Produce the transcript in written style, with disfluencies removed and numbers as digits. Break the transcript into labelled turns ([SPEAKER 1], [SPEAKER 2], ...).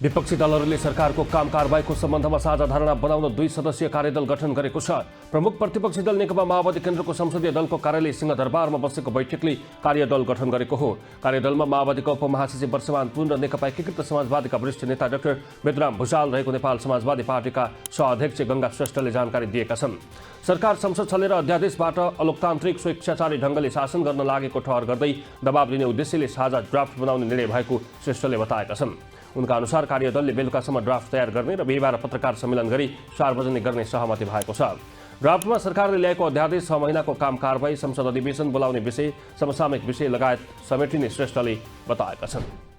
[SPEAKER 1] विपक्षी दलहरूले सरकारको काम कारबाहीको सम्बन्धमा साझा धारणा बनाउन 2 सदस्यीय कार्यदल गठन गरेको छ। प्रमुख प्रतिपक्षी दल नेकपा माओवादी केन्द्रको संसदीय दलको कार्यालय सिंहदरबारमा बसेको बैठकले कार्यदल गठन गरेको हो। कार्यदलमा माओवादीका उपमहासचिव वर्षमान पुन र नेकपा एकीकृत समाजवादीका वरिष्ठ नेता डाक्टर बेदराम भुषाल रहेको नेपाल समाजवादी पार्टीका सहअध्यक्ष गंगा श्रेष्ठले जानकारी दिएका छन्। सरकार संसद छलेर अध्यादेशबाट अलोकतान्त्रिक स्वेच्छाचारी ढंगले शासन गर्न लागेको ठहर गर्दै दबाब दिने उद्देश्यले साझा ड्राफ्ट बनाउने निर्णय भएको श्रेष्ठले बताएका छन्। उनका अनुसार कार्यदलले बेलुकासम्म ड्राफ्ट तयार गर्ने र बिहिबार पत्रकार सम्मेलन गरी सार्वजनिक गर्ने सहमति भएको छ। ड्राफ्टमा सरकारले ल्याएको अध्यादेश 6 महिनाको काम कारबाही, संसद अधिवेशन बोलाउने विषय, समसामयिक विषय लगायत समेटिने श्रेष्ठले बताएका छन्।